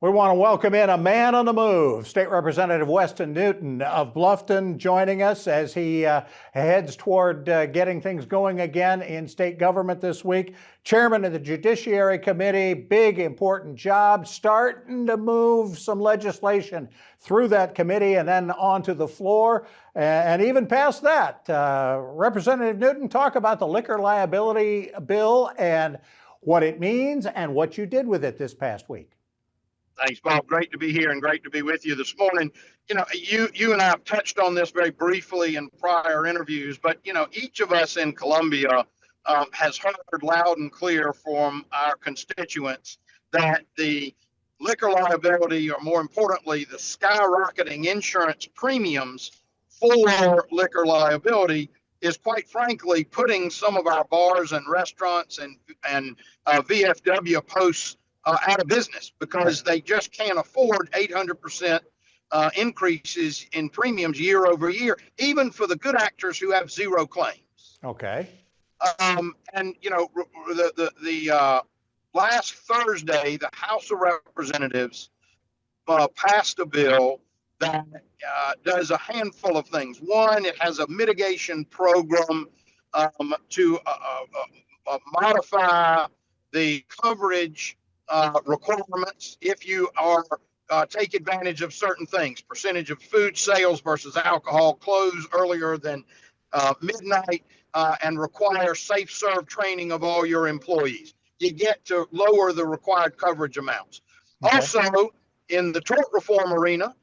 We want to welcome in a man on the move, State Representative Weston Newton of Bluffton, joining us as he heads toward getting things going again in state government this week. Chairman of the Judiciary Committee, big important job, starting to move some legislation through that committee and then onto the floor and even past that. Representative Newton, talk about the liquor liability bill and what it means and what you did with it this past week. Thanks, Bob. Great to be here and great to be with you this morning. You know, you and I have touched on this very briefly in prior interviews, but, you know, each of us in Columbia has heard loud and clear from our constituents that the liquor liability, or more importantly, the skyrocketing insurance premiums for liquor liability is, quite frankly, putting some of our bars and restaurants and VFW posts out of business because they just can't afford 800% increases in premiums year over year, even for the good actors who have zero claims. Okay. And you know, the last Thursday, the House of Representatives passed a bill that does a handful of things. One, it has a mitigation program to modify the coverage requirements if you are take advantage of certain things, percentage of food sales versus alcohol, close earlier than midnight, and require safe serve training of all your employees. You get to lower the required coverage amounts. Okay. Also, in the tort reform arena,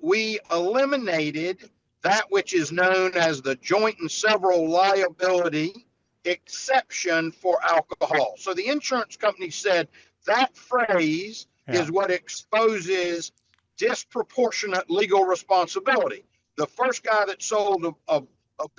we eliminated that which is known as the joint and several liability exception for alcohol. So the insurance company said that phrase is what exposes disproportionate legal responsibility. The first guy that sold a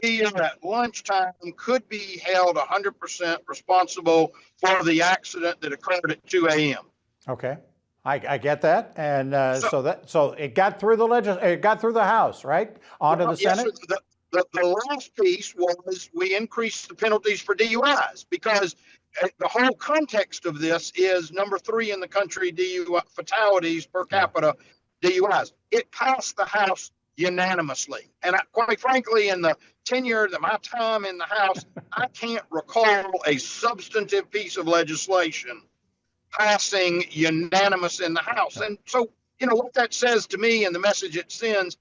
beer at lunchtime could be held 100% responsible for the accident that occurred at 2 a.m. Okay, I get that, and so it got through it got through the House, right? Onto the Senate. Yes, the last piece was we increased the penalties for DUIs because the whole context of this is number 3 in the country DUI fatalities per capita DUIs. It passed the House unanimously. And quite frankly, in the tenure of my time in the House, I can't recall a substantive piece of legislation passing unanimous in the House. And so, you know, what that says to me and the message it sends,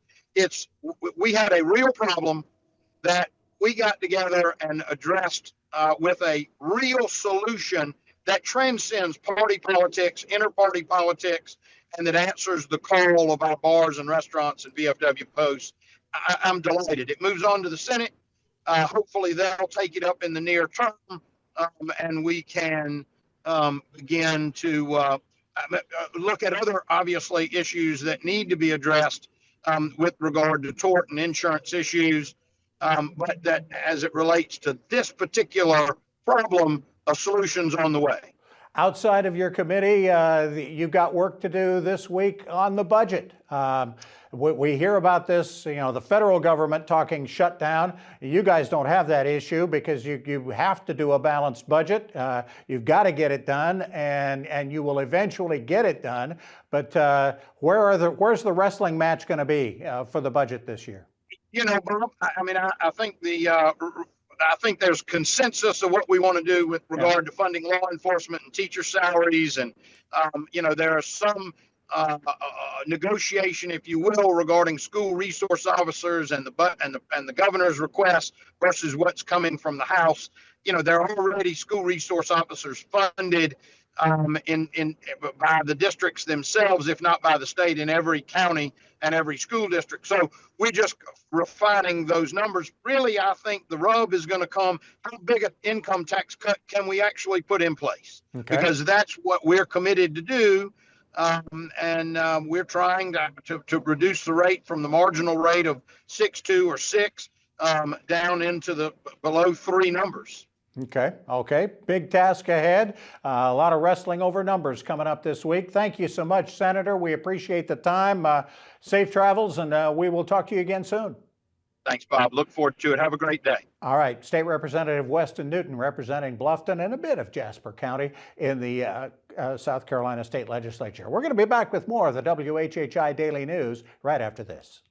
we had a real problem that we got together and addressed with a real solution that transcends party politics, inter-party politics, and that answers the call of our bars and restaurants and VFW posts. I'm delighted. It moves on to the Senate. Hopefully they'll take it up in the near term, and we can begin to look at other, obviously, issues that need to be addressed with regard to tort and insurance issues. But that as it relates to this particular problem, a solution's on the way. Outside of your committee, you've got work to do this week on the budget. We hear about this, you know, the federal government talking shutdown. You guys don't have that issue because you have to do a balanced budget. You've got to get it done, and you will eventually get it done. But where's the wrestling match going to be for the budget this year? You know, Bob, I mean, I think I think there's consensus of what we want to do with regard to funding law enforcement and teacher salaries, and you know, there are some negotiation, if you will, regarding school resource officers and the governor's request versus what's coming from the House. You know, there are already school resource officers funded by the districts themselves, if not by the state, in every county and every school district. So we're just refining those numbers. Really, I think the rub is going to come, how big an income tax cut can we actually put in place? Okay. Because that's what we're committed to do. We're trying to reduce the rate from the marginal rate of 6.2 or 6 down into the below 3 numbers. Okay. Big task ahead. A lot of wrestling over numbers coming up this week. Thank you so much, Senator. We appreciate the time. Safe travels, and we will talk to you again soon. Thanks, Bob. Look forward to it. Have a great day. All right, State Representative Weston Newton representing Bluffton and a bit of Jasper County in the South Carolina State Legislature. We're going to be back with more of the WHHI Daily News right after this.